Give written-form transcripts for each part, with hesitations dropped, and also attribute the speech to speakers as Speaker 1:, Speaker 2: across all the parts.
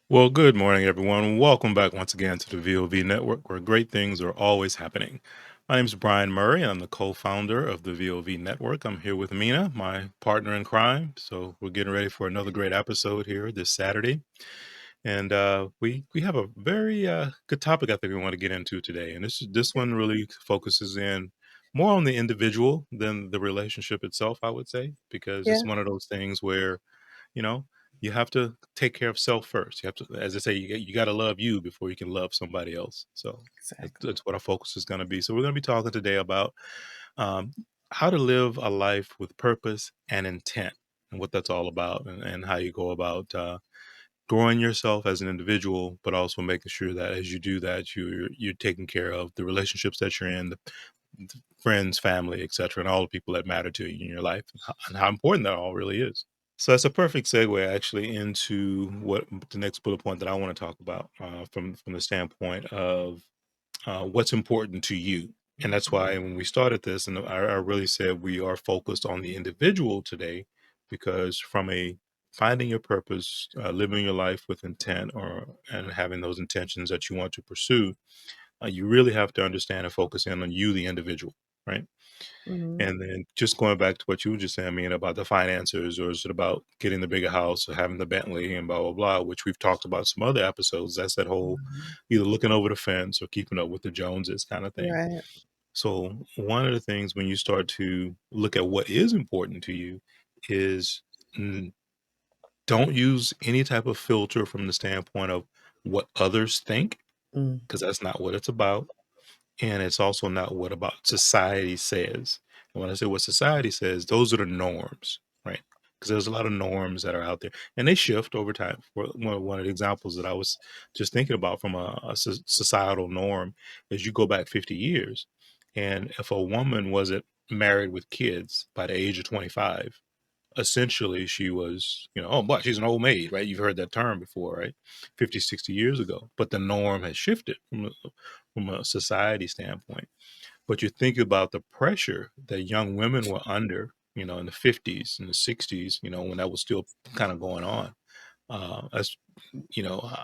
Speaker 1: Well, good morning, everyone. Welcome back once again to the VoV Network, where great things are always happening. My name is Brian Murray, and I'm the co-founder of the VoV Network. I'm here with Mina, my partner in crime. So we're getting ready for another great episode here this Saturday, and we have a very good topic I think we want to get into today. And this one really focuses in more on the individual than the relationship itself, I would say, because
Speaker 2: Yeah,
Speaker 1: it's one of those things where you know, you have to take care of self first. You have to, as I say, you got to love you before you can love somebody else. So
Speaker 2: exactly.
Speaker 1: that's what our focus is going to be. So we're going to be talking today about um, how to live a life with purpose and intent, and what that's all about, and how you go about growing yourself as an individual, but also making sure that as you do that, you're taking care of the relationships that you're in, the friends, family, etc., and all the people that matter to you in your life, and how important that all really is. So that's a perfect segue actually into what the next bullet point that I want to talk about from the standpoint of what's important to you. And that's why when we started this, and I really said we are focused on the individual today, because from a finding your purpose, living your life with intent, or and having those intentions that you want to pursue, you really have to understand and focus in on you, the individual, right?
Speaker 2: Mhm.
Speaker 1: And then just going back to what you were just saying, I mean, about the finances, or is it about getting the bigger house or having the Bentley and blah, blah, blah, which we've talked about some other episodes. That's that whole
Speaker 2: Mhm.
Speaker 1: either looking over the fence or keeping up with the Joneses kind of thing.
Speaker 2: Right.
Speaker 1: So, one of the things when you start to look at what is important to you is mm, don't use any type of filter from the standpoint of what others think,
Speaker 2: Mm,
Speaker 1: because that's not what it's about, and it's also not what about society says. And when I say what society says, those are the norms, right? Because there's a lot of norms that are out there, and they shift over time. For one of the examples that I was just thinking about from a societal norm is you go back 50 years, and if a woman wasn't married with kids by the age of 25, essentially she was, oh, but she's an old maid, right? You've heard that term before, right? 50, 60 years ago. But the norm has shifted from a society standpoint. But you think about the pressure that young women were under, in the 50s and the 60s, when that was still kind of going on. As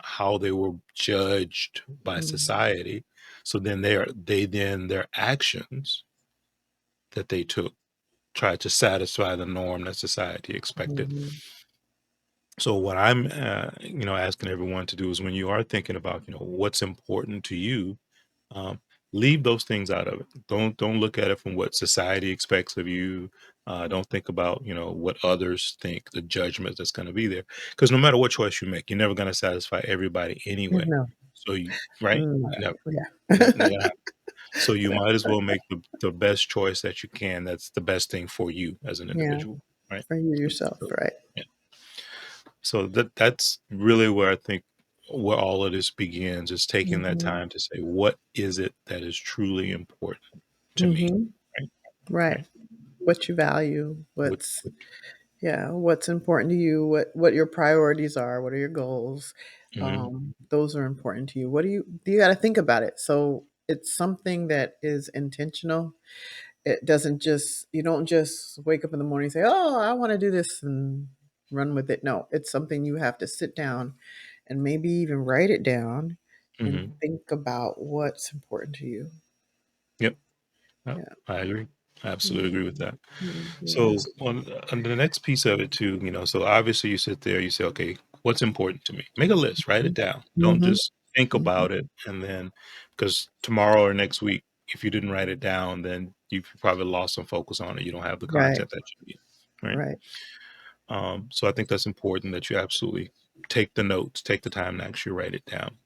Speaker 1: how they were judged by
Speaker 2: mm,
Speaker 1: society. So then their actions that they took tried to satisfy the norm that society expected.
Speaker 2: mhm.
Speaker 1: So what I'm, asking everyone to do is when you are thinking about, what's important to you, um, leave those things out of it. Don't look at it from what society expects of you. Don't think about, what others think, the judgment that's going to be there. Because no matter what choice you make, you're never going to satisfy everybody anyway.
Speaker 2: No,
Speaker 1: So you, right?
Speaker 2: not
Speaker 1: Never,
Speaker 2: yeah.
Speaker 1: never happen. So you might as well make the best choice that you can. That's the best thing for you as an
Speaker 2: Yeah,
Speaker 1: individual, right?
Speaker 2: for you
Speaker 1: So,
Speaker 2: yourself,
Speaker 1: so,
Speaker 2: right?
Speaker 1: yeah. So that's really where I think where all of this begins is taking that
Speaker 2: Mhm.
Speaker 1: time to say, what is it that is truly important to me?
Speaker 2: Mhm.
Speaker 1: Right.
Speaker 2: Right.
Speaker 1: Right.
Speaker 2: What you value,
Speaker 1: What,
Speaker 2: what's
Speaker 1: what,
Speaker 2: yeah, what's important to you, what your priorities are, what are your goals?
Speaker 1: mhm,
Speaker 2: Those are important to you. What do you gotta think about it. So it's something that is intentional. It doesn't just you don't just wake up in the morning and say, "Oh, I wanna do this," and run with it. No, it's something you have to sit down and maybe even write it down and
Speaker 1: mhm.
Speaker 2: think about what's important to you.
Speaker 1: Yep.
Speaker 2: Yeah.
Speaker 1: I agree. I absolutely agree with
Speaker 2: Mhm.
Speaker 1: that.
Speaker 2: Mhm.
Speaker 1: So
Speaker 2: Yes.
Speaker 1: on the next piece of it too, so obviously you sit there, you say, okay, what's important to me? Make a list, write it
Speaker 2: Mhm.
Speaker 1: down. Don't
Speaker 2: Mhm.
Speaker 1: just think
Speaker 2: Mhm.
Speaker 1: about it and then because tomorrow or next week, if you didn't write it down, then you probably lost some focus on it. You don't have the
Speaker 2: Right.
Speaker 1: content that you need. Right.
Speaker 2: Right.
Speaker 1: So I think that's important that you absolutely take the notes, take the time to actually write it down.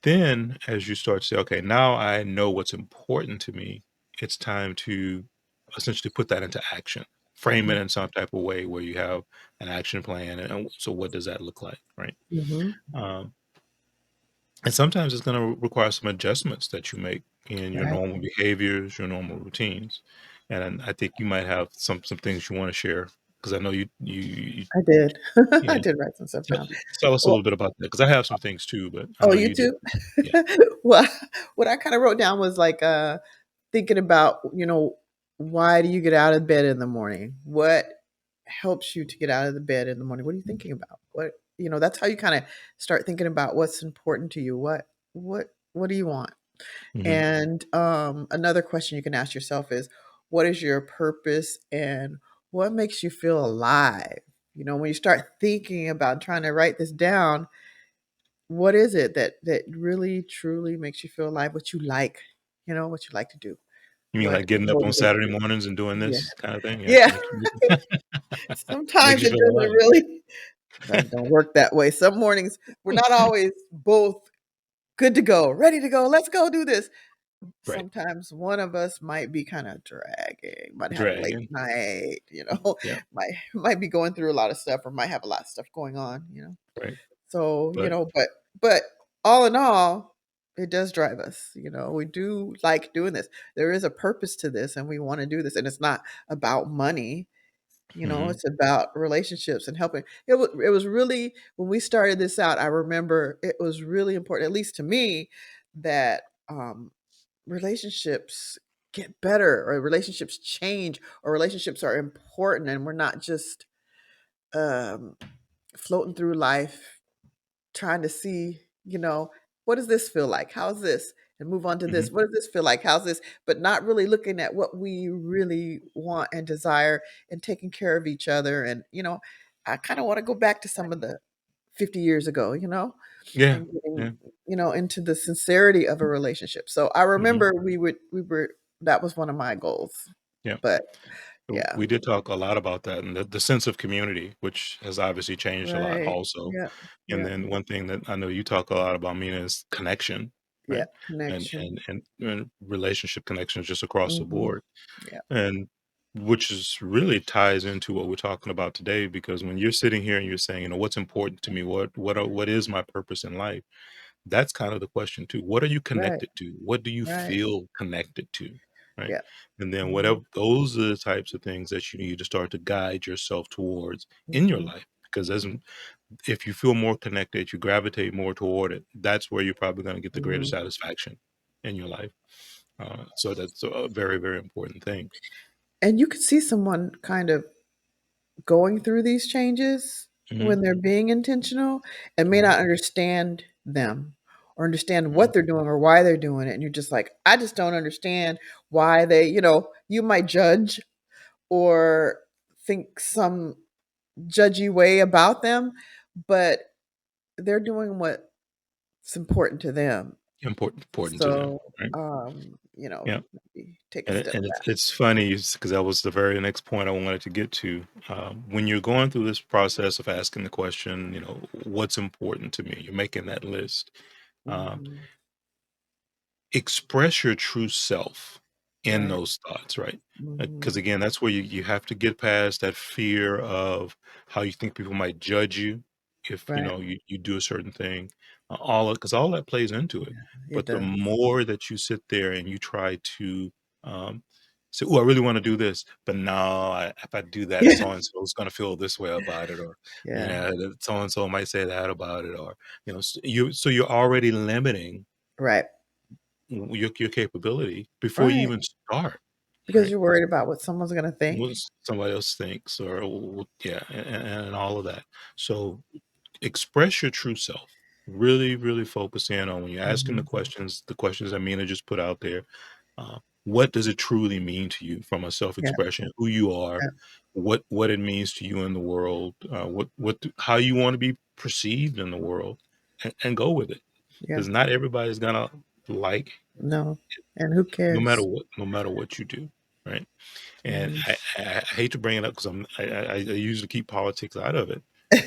Speaker 1: Then, as you start to say, okay, now I know what's important to me, it's time to essentially put that into action, frame it in some type of way where you have an action plan. And so, what does that look like? Right.
Speaker 2: Mhm.
Speaker 1: Um, and sometimes it's going to require some adjustments that you make in your
Speaker 2: Right.
Speaker 1: normal behaviors, your normal routines. And I think you might have some things you want to share because I know you
Speaker 2: I did. I
Speaker 1: yeah.
Speaker 2: did write some stuff
Speaker 1: Tell,
Speaker 2: down.
Speaker 1: tell us a
Speaker 2: Well
Speaker 1: little bit about that because I have some things too, but I
Speaker 2: oh,
Speaker 1: know
Speaker 2: you
Speaker 1: you do.
Speaker 2: too?
Speaker 1: Yeah.
Speaker 2: Well, what I kinda wrote down was, like, thinking about, why do you get out of bed in the morning? What helps you to get out of the bed in the morning? What are you thinking about? What? that's how you kinda start thinking about what's important to you. What do you want?
Speaker 1: Mhm.
Speaker 2: And, another question you can ask yourself is, what is your purpose and what makes you feel alive? When you start thinking about trying to write this down, what is it that really truly makes you feel alive? What you like to do?
Speaker 1: You mean
Speaker 2: What
Speaker 1: like getting up on
Speaker 2: motivates
Speaker 1: Saturday
Speaker 2: you?
Speaker 1: mornings and doing
Speaker 2: Yeah.
Speaker 1: this kinda thing? Yeah,
Speaker 2: Yeah.
Speaker 1: make makes
Speaker 2: Sometimes
Speaker 1: you
Speaker 2: it
Speaker 1: feel
Speaker 2: doesn't
Speaker 1: alive.
Speaker 2: really that don't work that way. Some mornings, we're not always both good to go, ready to go, "Let's go do this."
Speaker 1: Right.
Speaker 2: Sometimes one of us might be kinda dragging, might have a late
Speaker 1: Dragging.
Speaker 2: night,
Speaker 1: Yeah,
Speaker 2: might be going through a lot of stuff or might have a lot of stuff going on.
Speaker 1: right.
Speaker 2: So,
Speaker 1: But
Speaker 2: but all in all, it does drive us. We do like doing this. There is a purpose to this, and we wanna do this, and it's not about money.
Speaker 1: mhm,
Speaker 2: It's about relationships and helping. It was really when we started this out, I remember it was really important, at least to me, that, relationships get better or relationships change or relationships are important and we're not just, um, floating through life trying to see, what does this feel like? How's this? And move on to
Speaker 1: mhm.
Speaker 2: this. What does this feel like? How's this? But not really looking at what we really want and desire and taking care of each other. And I kind of want to go back to some of the 50 years ago,
Speaker 1: Yeah,
Speaker 2: and getting,
Speaker 1: yeah,
Speaker 2: into the sincerity of a relationship. So I
Speaker 1: mhm,
Speaker 2: remember we were that was one of my goals.
Speaker 1: yeah.
Speaker 2: But
Speaker 1: So
Speaker 2: yeah,
Speaker 1: we did talk a lot about that and the sense of community, which has obviously changed a lot
Speaker 2: right.
Speaker 1: also.
Speaker 2: Yeah.
Speaker 1: And
Speaker 2: Yeah.
Speaker 1: then one thing that I know you talk a lot about, Mina, is connection,
Speaker 2: Yeah.
Speaker 1: right? And
Speaker 2: Connection.
Speaker 1: and and, and relationship connections just across the
Speaker 2: Hmm.
Speaker 1: board.
Speaker 2: Yeah.
Speaker 1: And which is really ties into what we're talking about today, because when you're sitting here and you're saying, what's important to me, what is my purpose in life? That's kind of the question too. What are you
Speaker 2: Right.
Speaker 1: connected to? What do you
Speaker 2: Right.
Speaker 1: feel connected to? Right.
Speaker 2: Yeah.
Speaker 1: And then
Speaker 2: Mhm,
Speaker 1: whatever, those are the types of things that you need to start to guide yourself towards in your
Speaker 2: mhm,
Speaker 1: life. Because as if you feel more connected, you gravitate more toward it. That's where you're probably going to get the greater
Speaker 2: mhm.
Speaker 1: satisfaction in your life. So that's a very, very important thing.
Speaker 2: And you could see someone kind of going through these changes
Speaker 1: Hmm.
Speaker 2: when they're being intentional and may
Speaker 1: Hmm.
Speaker 2: not understand them or understand
Speaker 1: Hmm.
Speaker 2: what they're doing or why they're doing it, and you're just like, "I just don't understand why you might judge or think some judgy way about them, but they're doing what's important to them."
Speaker 1: Important to them,
Speaker 2: So,
Speaker 1: right?
Speaker 2: um, you know,
Speaker 1: Yeah.
Speaker 2: maybe take a
Speaker 1: And,
Speaker 2: step back.
Speaker 1: it's funny because that was the very next point I wanted to get to. When you're going through this process of asking the question, what's important to me? You're making that list. Um,
Speaker 2: Mhm.
Speaker 1: Express your true self in
Speaker 2: Right.
Speaker 1: those thoughts, right? Because
Speaker 2: Mhm.
Speaker 1: again, that's where you have to get past that fear of how you think people might judge you if
Speaker 2: Right.
Speaker 1: you do a certain thing. All because all that plays into it.
Speaker 2: It
Speaker 1: But the
Speaker 2: does.
Speaker 1: more that you sit there and you try to say, "Oh, I really want to do this," but no, if I do that,
Speaker 2: Yeah.
Speaker 1: so and so is going to feel this way about it, or
Speaker 2: Yeah.
Speaker 1: so and so might say that about it, or you're already limiting
Speaker 2: Right.
Speaker 1: your capability before you
Speaker 2: Right.
Speaker 1: even start,
Speaker 2: Because
Speaker 1: right?
Speaker 2: you're worried about what someone's gonna
Speaker 1: What
Speaker 2: think.
Speaker 1: somebody else thinks, or yeah, and all of that. So express your true self. Really, really focus in on when you're asking
Speaker 2: Mhm.
Speaker 1: the questions that Mina just put out there. What does it truly mean to you from a
Speaker 2: Yeah.
Speaker 1: self-expression? Who you are,
Speaker 2: Yeah.
Speaker 1: what it means to you in the world, how you want to be perceived in the world, and go with it.
Speaker 2: Yeah.
Speaker 1: Because not everybody's gonna like
Speaker 2: No. And who cares?
Speaker 1: no matter what you do, right? And
Speaker 2: Mhm.
Speaker 1: I hate to bring it up because I usually keep politics out of it,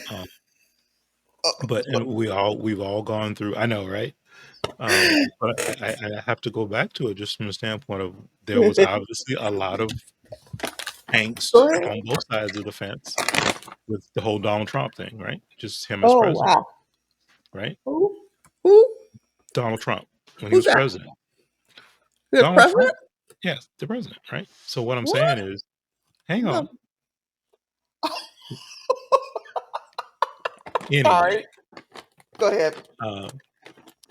Speaker 1: um, but and we've all gone through. I know, right? But I have to go back to it just from the standpoint of there was obviously a lot of angst
Speaker 2: Go ahead.
Speaker 1: on both sides of the fence with the whole Donald Trump thing, right? Just him as
Speaker 2: Oh,
Speaker 1: president,
Speaker 2: wow.
Speaker 1: right?
Speaker 2: Who? Who?
Speaker 1: Donald Trump when he
Speaker 2: Who's
Speaker 1: was
Speaker 2: that?
Speaker 1: president.
Speaker 2: The
Speaker 1: Donald
Speaker 2: president?
Speaker 1: Trump, yes, the president, right? So what I'm
Speaker 2: What?
Speaker 1: saying is, hang
Speaker 2: No.
Speaker 1: on. Anyway,
Speaker 2: Sorry. Go ahead.
Speaker 1: um,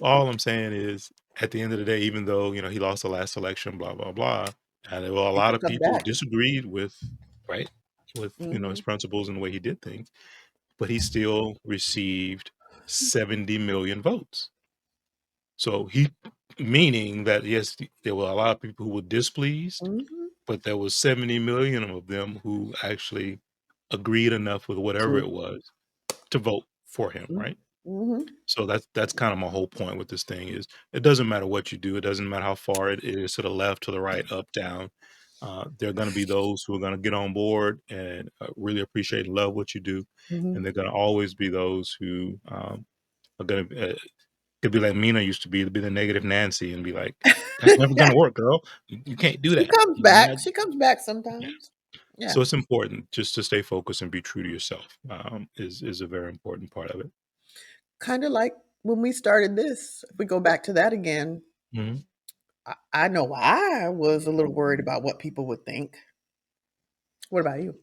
Speaker 1: all I'm saying is, at the end of the day, even though, he lost the last election, blah, blah, blah, and there were a
Speaker 2: He
Speaker 1: lot
Speaker 2: can
Speaker 1: of
Speaker 2: come
Speaker 1: people
Speaker 2: back.
Speaker 1: disagreed with, right, with, his
Speaker 2: Mhm.
Speaker 1: principles and the way he did things. but he still received 70 million votes. So he meaning that, yes, there were a lot of people who were displeased,
Speaker 2: Mhm.
Speaker 1: but there was 70 million of them who actually agreed enough with whatever it
Speaker 2: True.
Speaker 1: was to vote for him,
Speaker 2: Mm.
Speaker 1: right?
Speaker 2: Mhm.
Speaker 1: So that's kind of my whole point with this thing is it doesn't matter what you do. It doesn't matter how far it is to the left, to the right, up, down. There are going to be those who are going to get on board and really appreciate and love what you do, and
Speaker 2: Mhm.
Speaker 1: they're going to always be those who are going to could be like Mina used to be the negative Nancy and be like, "That's never going to work, girl. You can't do
Speaker 2: She
Speaker 1: that."
Speaker 2: comes
Speaker 1: You're
Speaker 2: back.
Speaker 1: not,
Speaker 2: She comes back
Speaker 1: yeah.
Speaker 2: sometimes. Yeah.
Speaker 1: So it's important just to stay focused and be true to yourself. Is a very important part of it.
Speaker 2: Kinda like when we started this, if we go back to that again,
Speaker 1: Mhm.
Speaker 2: I know I was a little worried about what people would think. What about you?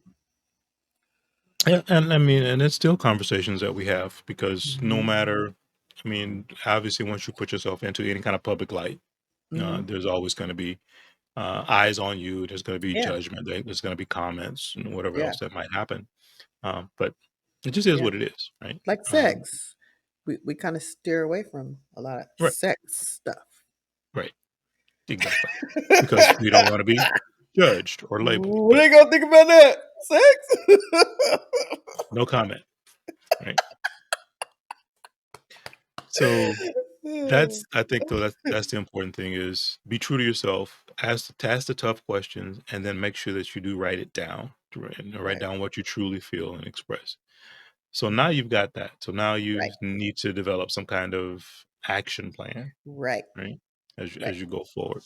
Speaker 1: Yeah, and I mean, and it's still conversations that we have because no
Speaker 2: Mhm.
Speaker 1: matter, I mean, obviously, once you put yourself into any kind of public light,
Speaker 2: Mhm.
Speaker 1: there's always going to be eyes on you. There's going to be
Speaker 2: Yeah.
Speaker 1: judgment. There's going to be comments and whatever
Speaker 2: Yeah.
Speaker 1: else that might happen. But it just is
Speaker 2: Yeah.
Speaker 1: what it is, right?
Speaker 2: Like sex. We kinda steer away from a lot of
Speaker 1: Right,
Speaker 2: sex stuff.
Speaker 1: right, exactly, because we don't want to be judged or labeled.
Speaker 2: What
Speaker 1: But
Speaker 2: they gonna think about that? Sex?
Speaker 1: no comment, right? So that's I think though that's the important thing is be true to yourself, ask the tough questions, and then make sure that you do write it down, write
Speaker 2: Right.
Speaker 1: down what you truly feel and express. So now
Speaker 2: Mhm.
Speaker 1: you've got that. So now you
Speaker 2: Right.
Speaker 1: need to develop some kind of action plan,
Speaker 2: Right.
Speaker 1: right?
Speaker 2: Right.
Speaker 1: As you go forward.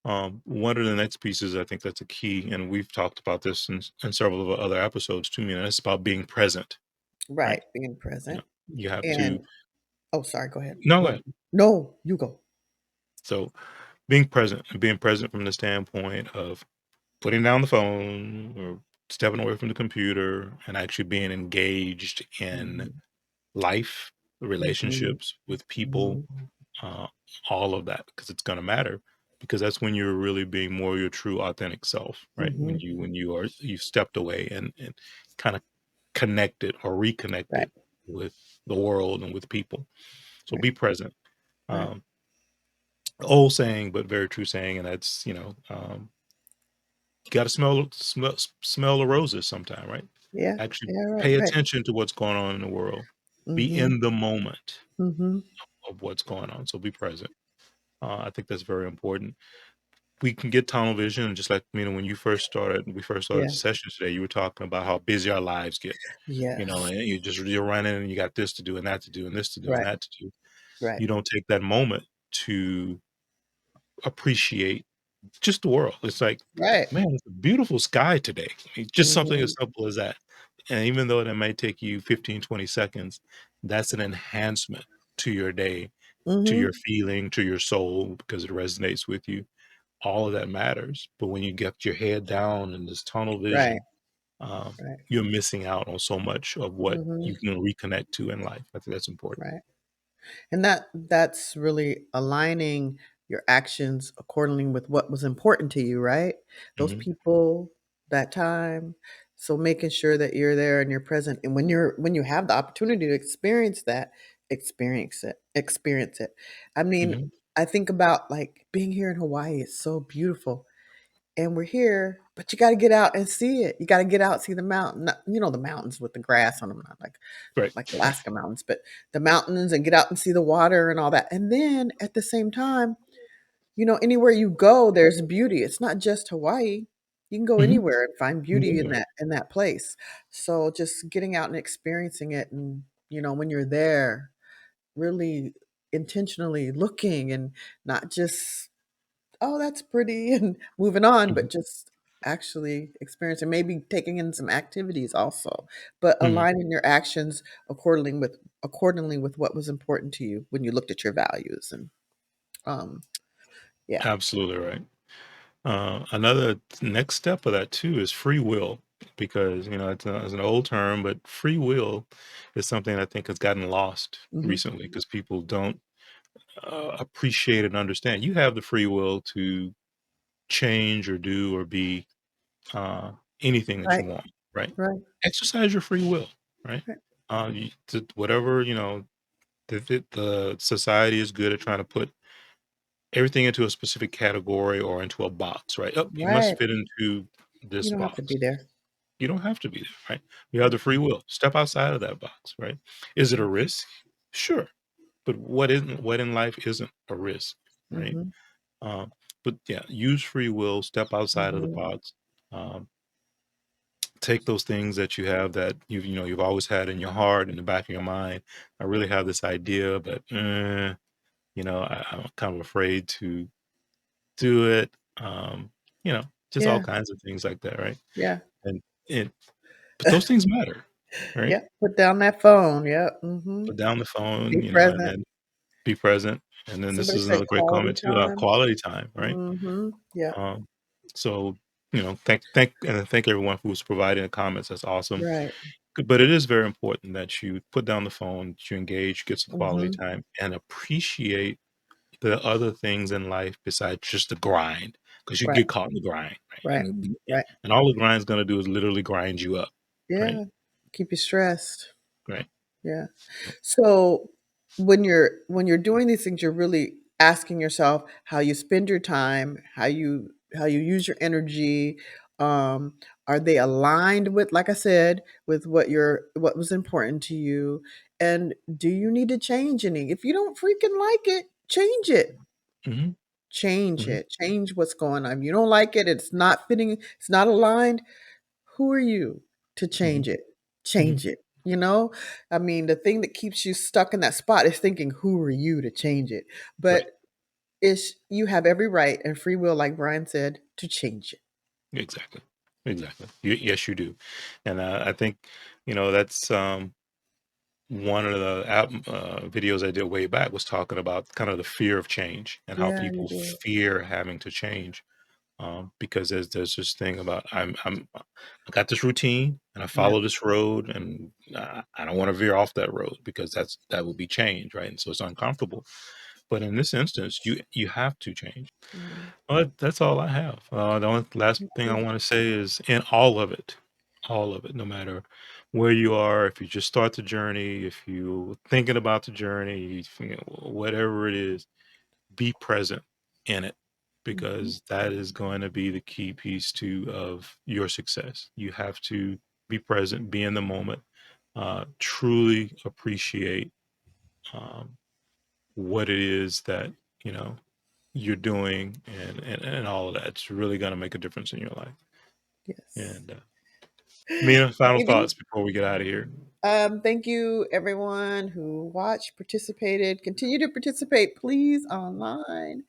Speaker 1: One of the next pieces I think that's a key, and we've talked about this in several of our other episodes too. And it's about being present, right?
Speaker 2: Right. Being
Speaker 1: You know,
Speaker 2: present.
Speaker 1: you have to.
Speaker 2: And oh, sorry, go ahead.
Speaker 1: No, go
Speaker 2: What
Speaker 1: ahead.
Speaker 2: No, you go.
Speaker 1: So being present and being present from the standpoint of putting down the phone or stepping away from the computer and actually being engaged in
Speaker 2: Mhm.
Speaker 1: life,
Speaker 2: Mhm.
Speaker 1: relationships with people,
Speaker 2: Mhm.
Speaker 1: uh, all of that, because it's going to matter. Because that's when you're really being more your true authentic self, right?
Speaker 2: Mhm.
Speaker 1: When you stepped away and kind of connected or
Speaker 2: Right.
Speaker 1: reconnected with the world and with people. So
Speaker 2: Right.
Speaker 1: be present.
Speaker 2: Right.
Speaker 1: Um, Old saying, but very true saying, and that's you gotta smell the roses sometime, right?
Speaker 2: Yeah.
Speaker 1: Actually
Speaker 2: Yeah, right,
Speaker 1: pay
Speaker 2: right.
Speaker 1: attention to what's going on in the world. Be
Speaker 2: Mhm.
Speaker 1: in the moment
Speaker 2: Mhm.
Speaker 1: of what's going on, so be present. I think that's very important. We can get tunnel vision, and just like, when you first started we first started
Speaker 2: Yeah.
Speaker 1: the session today, you were talking about how busy our lives get,
Speaker 2: Yes.
Speaker 1: and you're running and you got this to do and that to do and this to do and
Speaker 2: Right.
Speaker 1: that to do.
Speaker 2: Right.
Speaker 1: You don't take that moment to appreciate just the world. It's like,
Speaker 2: Right.
Speaker 1: "Man, it's a beautiful sky today." I mean, just something as
Speaker 2: Mhm.
Speaker 1: simple as that. And even though that may take you 15, 20 seconds, that's an enhancement to your day, to your
Speaker 2: Mhm.
Speaker 1: feeling, to your soul, because it resonates with you. All of that matters. But when you get your head down in this tunnel
Speaker 2: Right.
Speaker 1: vision, um,
Speaker 2: Right.
Speaker 1: you're missing out on so much of what
Speaker 2: Mhm.
Speaker 1: you can reconnect to in life. I think that's important.
Speaker 2: Right. And that's really aligning your actions accordingly with what was important to you, right? Those
Speaker 1: Mhm,
Speaker 2: people, that time. So making sure that you're there and you're present. And when you have the opportunity to experience that, experience it. Experience it. I mean,
Speaker 1: mhm,
Speaker 2: I think about like being here in Hawaii. It's so beautiful. And we're here, but you gotta get out and see it. You gotta get out, see the mountain, not the mountains with the grass on them, not
Speaker 1: right,
Speaker 2: like Alaska mountains, but the mountains and get out and see the water and all that. And then at the same time, anywhere you go, there's beauty. It's not just Hawaii. You can go
Speaker 1: mhm,
Speaker 2: anywhere and find beauty in
Speaker 1: anywhere.
Speaker 2: that place. So just getting out and experiencing it and, when you're there, really intentionally looking and not just, "Oh, that's pretty," and moving on,
Speaker 1: Mhm,
Speaker 2: but just actually experiencing, maybe taking in some activities also, but
Speaker 1: mhm.
Speaker 2: aligning your actions accordingly with what was important to you when you looked at your values and, um, yeah.
Speaker 1: Absolutely right. Another next step of that too is free will, because it's an old term, but free will is something I think has gotten lost
Speaker 2: Mhm.
Speaker 1: recently because people don't appreciate and understand. You have the free will to change or do or be uh, anything that you
Speaker 2: Right,
Speaker 1: want, right?
Speaker 2: right.
Speaker 1: Exercise your free will. right?
Speaker 2: Right.
Speaker 1: Whatever, the society is good at trying to put everything into a specific category or into a box, right? Oh, you must
Speaker 2: Right.
Speaker 1: fit into
Speaker 2: You
Speaker 1: this
Speaker 2: don't have to
Speaker 1: box.
Speaker 2: be there.
Speaker 1: You don't have to be there, right? You have the free
Speaker 2: Mhm.
Speaker 1: will. Step outside of that box, right? Is it a
Speaker 2: Right.
Speaker 1: risk? Sure. But what in life isn't a risk, right?
Speaker 2: Mhm.
Speaker 1: Um, but yeah, use free will, step outside of the
Speaker 2: Mhm.
Speaker 1: box. Um, Take those things that you have that you've always had in your heart, in the back of your mind. I really have this idea, but I'm kind of afraid to do it. You know, just all
Speaker 2: Yeah.
Speaker 1: kinds of things like that, right?
Speaker 2: Yeah.
Speaker 1: And and but those things matter, right?
Speaker 2: Yep. Put down that phone. Yep. Mhm.
Speaker 1: Put down the phone,
Speaker 2: Be
Speaker 1: and
Speaker 2: present.
Speaker 1: then be present. And then this
Speaker 2: Somebody
Speaker 1: is
Speaker 2: say
Speaker 1: another great
Speaker 2: quality
Speaker 1: comment too,
Speaker 2: time.
Speaker 1: quality time, right?
Speaker 2: Mhm. Yep.
Speaker 1: Um, so, thank everyone who's providing the comments. That's awesome.
Speaker 2: Right.
Speaker 1: But it is very important that you put down the phone, that you engage, get some quality
Speaker 2: Mhm.
Speaker 1: time, and appreciate the other things in life besides just the grind, because you
Speaker 2: Right.
Speaker 1: get caught in the grind, right?
Speaker 2: Right. Right.
Speaker 1: And all the grind's gonna do is literally grind you up, right?
Speaker 2: Yeah. Keep you stressed.
Speaker 1: Right.
Speaker 2: Yeah. So when you're doing these things, you're really asking yourself how you spend your time, how you use your energy. Um, are they aligned with, like I said, with what was important to you? And do you need to change any? If you don't freaking like it, change it.
Speaker 1: Mhm,
Speaker 2: Change
Speaker 1: mhm,
Speaker 2: it. Change what's going on. If you don't like it, it's not fitting, it's not aligned. Who are you to
Speaker 1: mhm,
Speaker 2: change it?
Speaker 1: mhm.
Speaker 2: Change it, you know? I mean, the thing that keeps you stuck in that spot is thinking, "Who are you to change it?"
Speaker 1: Right.
Speaker 2: But it's you have every right and free will, like Brian said, to change it.
Speaker 1: Exactly. Exactly. Yes, you do. And, I think, that's, one of the videos I did way back was talking about kind of the fear of change and how
Speaker 2: Yeah, you
Speaker 1: people
Speaker 2: did.
Speaker 1: fear having to change. Because there's this thing about I got this routine and I
Speaker 2: Yeah.
Speaker 1: follow this road, and I don't want to veer off that road because that would be change, right? And so it's uncomfortable. But in this instance, you have to change.
Speaker 2: Mm,
Speaker 1: Well, that's all I have. The only last
Speaker 2: thank
Speaker 1: thing I
Speaker 2: you.
Speaker 1: want to say is, in all of it, no matter where you are, if you just start the journey, if you thinking about the journey, whatever it is, be present in it,
Speaker 2: Mhm.
Speaker 1: because that is going to be the key piece to of your success. You have to be present, be in the moment, truly appreciate um, what it is that you know you're doing, and all of that. It's really going to make a difference in your life.
Speaker 2: Yes.
Speaker 1: And Mina, final
Speaker 2: Maybe.
Speaker 1: thoughts before we get out of here.
Speaker 2: Thank you everyone who watched, participated, continue to participate, please, online.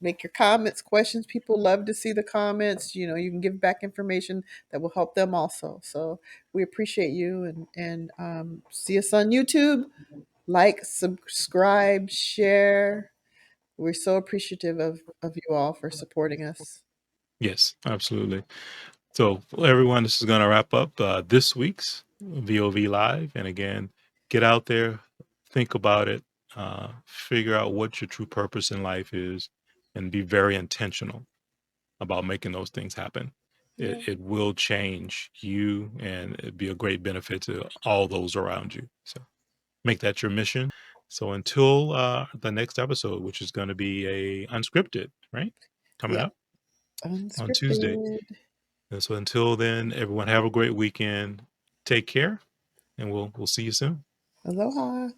Speaker 2: Make your comments, questions. People love to see the comments. You can give back information that will help them also. So we appreciate you and see us on YouTube. Like, subscribe, share. We're so appreciative of you all for supporting us.
Speaker 1: Yes, absolutely. So, well, everyone, this is going to wrap up this week's VOV Live. And again, get out there, think about it, figure out what your true purpose in life is, and be very intentional about making those things happen.
Speaker 2: Yeah.
Speaker 1: It will change you, and it'd be a great benefit to all those around you. So, make that your mission. So, until the next episode, which is going to be a unscripted, right? Coming
Speaker 2: Yep.
Speaker 1: up on Tuesday.
Speaker 2: Unscripted.
Speaker 1: And so until then, everyone have a great weekend. Take care, and we'll see you soon.
Speaker 2: Aloha.